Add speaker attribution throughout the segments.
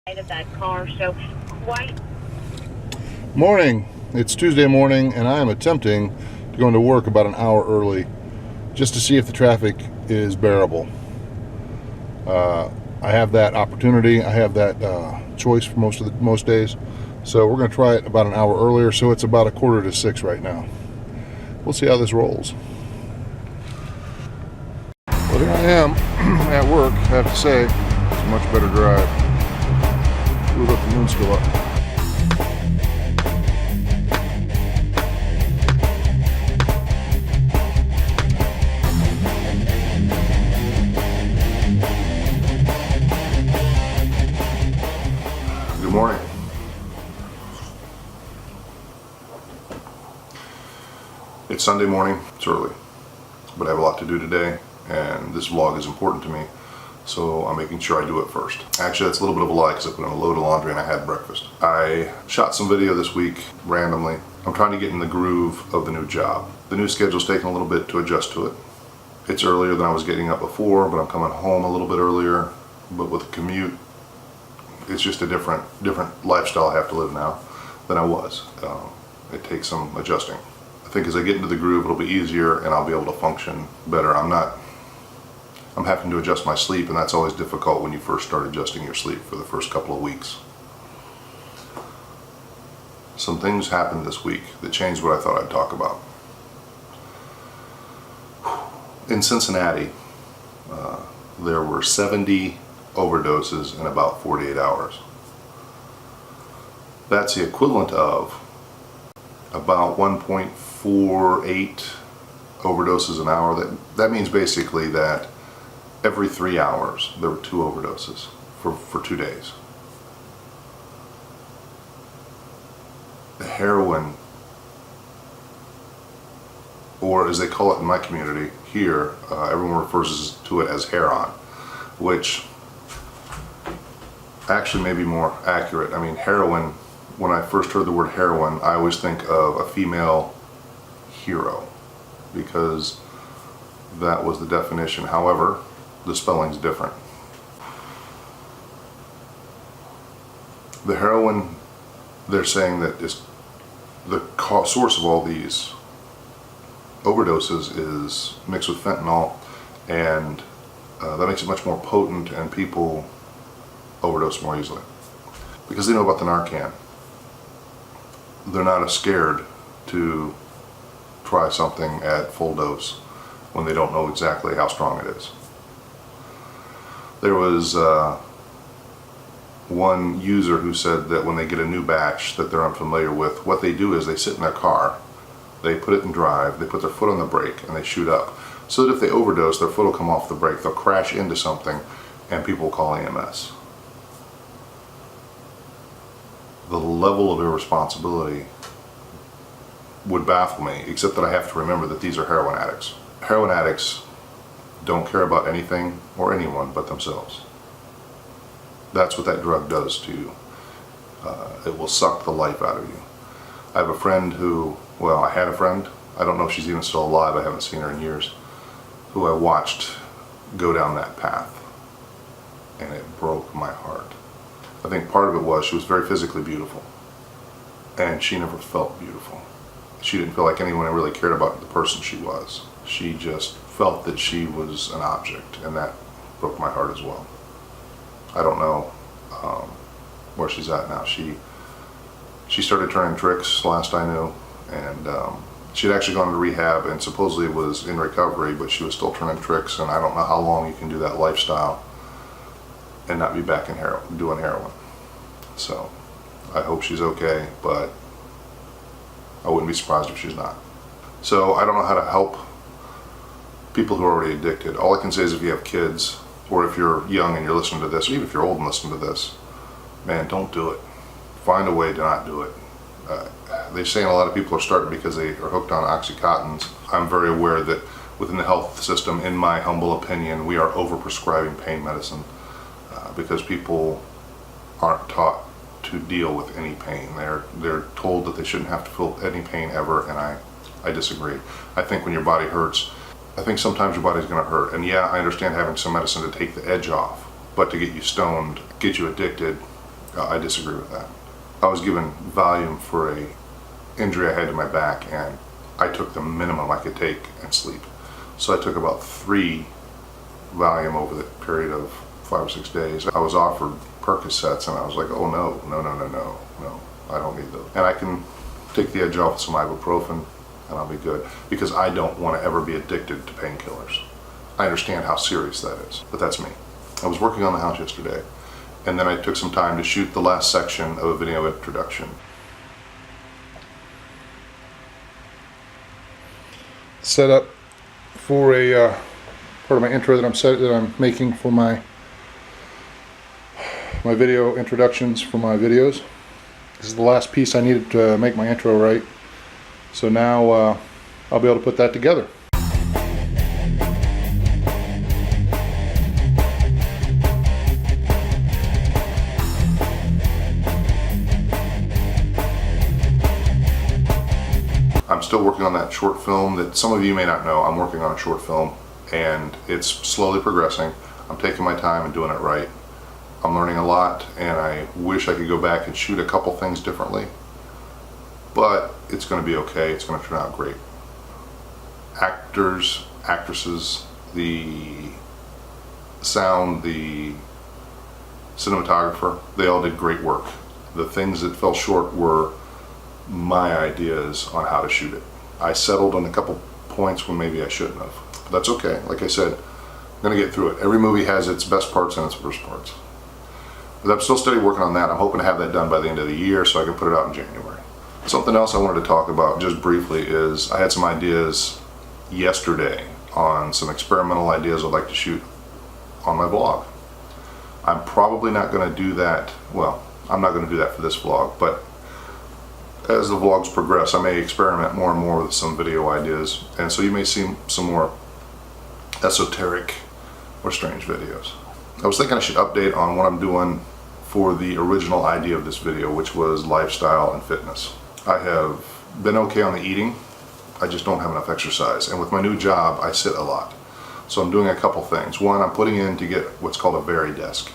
Speaker 1: Of that car, so quite.
Speaker 2: Morning. It's Tuesday morning, and I am attempting to go into work about an hour early, just to see if the traffic is bearable. I have that opportunity. I have that choice for most days, so we're going to try it about an hour earlier. So it's about 5:45 right now. We'll see how this rolls. Well, here I am at work. I have to say, it's a much better drive. We'll let the moon still up. Good morning. It's Sunday morning. It's early, but I have a lot to do today, and this vlog is important to me. So I'm making sure I do it first. Actually, that's a little bit of a lie because I put in a load of laundry and I had breakfast. I shot some video this week randomly. I'm trying to get in the groove of the new job. The new schedule's taken a little bit to adjust to it. It's earlier than I was getting up before, but I'm coming home a little bit earlier. But with the commute, it's just a different lifestyle I have to live now than I was. It takes some adjusting. I think as I get into the groove, it'll be easier and I'll be able to function better. I'm having to adjust my sleep, and that's always difficult when you first start adjusting your sleep for the first couple of weeks. Some things happened this week that changed what I thought I'd talk about. In Cincinnati, there were 70 overdoses in about 48 hours. That's the equivalent of about 1.48 overdoses an hour. That means basically that every 3 hours there were 2 overdoses for 2 days. The heroin, or as they call it in my community here, everyone refers to it as heroin, which actually may be more accurate. I mean, heroin, when I first heard the word heroin, I always think of a female hero, because that was the definition. However, the spelling's different. The heroin, they're saying that is the source of all these overdoses is mixed with fentanyl, and that makes it much more potent, and people overdose more easily because they know about the Narcan. They're not as scared to try something at full dose when they don't know exactly how strong it is. There was one user who said that when they get a new batch that they're unfamiliar with, what they do is they sit in their car, they put it in drive, they put their foot on the brake, and they shoot up. So that if they overdose, their foot will come off the brake, they'll crash into something, and people will call EMS. The level of irresponsibility would baffle me, except that I have to remember that these are heroin addicts. Heroin addicts don't care about anything or anyone but themselves. That's what that drug does to you. It will suck the life out of you. I have a friend who, well, I had a friend, I don't know if she's even still alive, I haven't seen her in years, who I watched go down that path, and it broke my heart. I think part of it was she was very physically beautiful, and she never felt beautiful. She didn't feel like anyone really cared about the person she was. She just felt that she was an object, and that broke my heart as well. I don't know where she's at now. She started turning tricks last I knew, and she'd actually gone to rehab and supposedly was in recovery, but she was still turning tricks, and I don't know how long you can do that lifestyle and not be back in doing heroin. So I hope she's okay, but I wouldn't be surprised if she's not. So I don't know how to help people who are already addicted. All I can say is if you have kids, or if you're young and you're listening to this, or even if you're old and listening to this, man, don't do it. Find a way to not do it. They're saying a lot of people are starting because they are hooked on Oxycontins. I'm very aware that within the health system, in my humble opinion, we are overprescribing pain medicine because people aren't taught to deal with any pain. They're told that they shouldn't have to feel any pain ever, and I disagree. I think when your body hurts, I think sometimes your body's going to hurt. And yeah, I understand having some medicine to take the edge off, but to get you stoned, get you addicted, I disagree with that. I was given Valium for a injury I had to my back, and I took the minimum I could take and sleep. So I took about 3 Valium over the period of 5 or 6 days. I was offered Percocets, and I was like, oh no, I don't need those. And I can take the edge off with some ibuprofen, and I'll be good, because I don't want to ever be addicted to painkillers. I understand how serious that is, but that's me. I was working on the house yesterday, and then I took some time to shoot the last section of a video introduction. Set up for a part of my intro that I'm making for my video introductions for my videos. This is the last piece I needed to make my intro right. So now I'll be able to put that together. I'm still working on that short film that some of you may not know. I'm working on a short film, and it's slowly progressing. I'm taking my time and doing it right. I'm learning a lot, and I wish I could go back and shoot a couple things differently, but it's going to be okay. It's going to turn out great. Actors, actresses, the sound, the cinematographer, they all did great work. The things that fell short were my ideas on how to shoot it. I settled on a couple points when maybe I shouldn't have, but that's okay. Like I said, I'm going to get through it. Every movie has its best parts and its worst parts. But I'm still steady working on that. I'm hoping to have that done by the end of the year so I can put it out in January. Something else I wanted to talk about just briefly is I had some ideas yesterday on some experimental ideas I'd like to shoot on my vlog. I'm probably not going to do that, well, I'm not going to do that for this vlog, but as the vlogs progress, I may experiment more and more with some video ideas, and so you may see some more esoteric or strange videos. I was thinking I should update on what I'm doing for the original idea of this video, which was lifestyle and fitness. I have been okay on the eating, I just don't have enough exercise, and with my new job I sit a lot. So I'm doing a couple things. One, I'm putting in to get what's called a Very desk.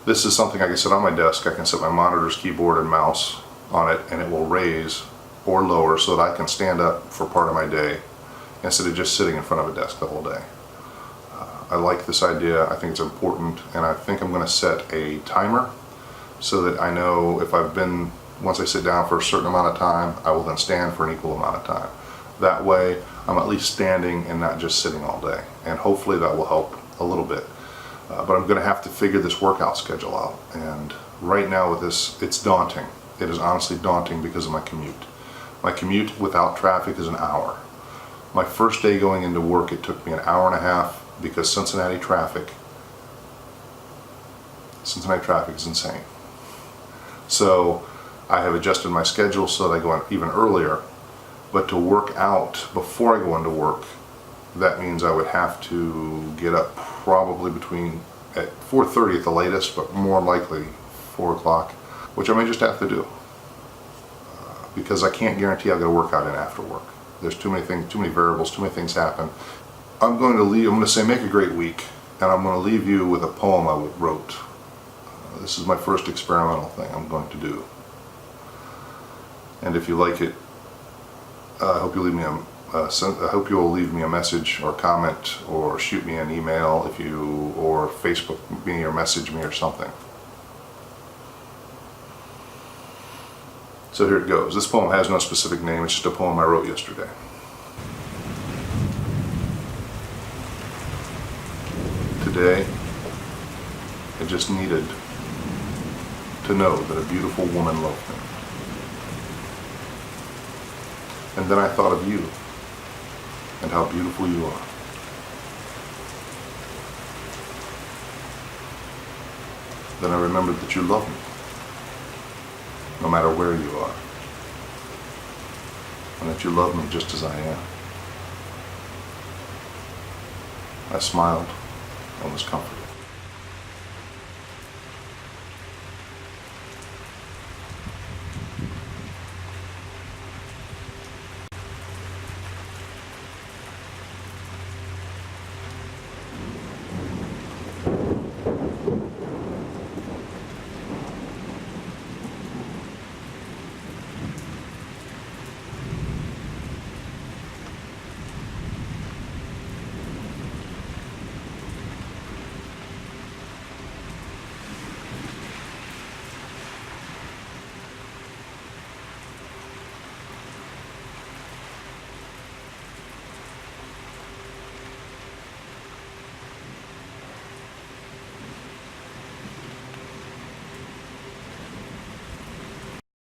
Speaker 2: This is something I can sit on my desk. I can set my monitor's keyboard and mouse on it, and it will raise or lower so that I can stand up for part of my day instead of just sitting in front of a desk the whole day. I like this idea. I think it's important, and I think I'm going to set a timer so that I know if once I sit down for a certain amount of time, I will then stand for an equal amount of time. That way I'm at least standing and not just sitting all day, and hopefully that will help a little bit. But I'm going to have to figure this workout schedule out, and right now with this, it's daunting. It is honestly daunting because of my commute. My commute without traffic is an hour. My first day going into work, it took me an hour and a half because Cincinnati traffic is insane. So I have adjusted my schedule so that I go in even earlier, but to work out before I go into work, that means I would have to get up probably at 4:30 at the latest, but more likely 4 o'clock, which I may just have to do because I can't guarantee I'll get a workout in after work. There's too many things, too many variables, too many things happen. I'm going to say make a great week, and I'm going to leave you with a poem I wrote. This is my first experimental thing I'm going to do. And if you like it, I hope you will leave me a message or comment or shoot me an email or Facebook me or message me or something. So here it goes. This poem has no specific name, it's just a poem I wrote yesterday. Today, I just needed to know that a beautiful woman loved me. And then I thought of you and how beautiful you are. Then I remembered that you love me, no matter where you are, and that you love me just as I am. I smiled and was comforted.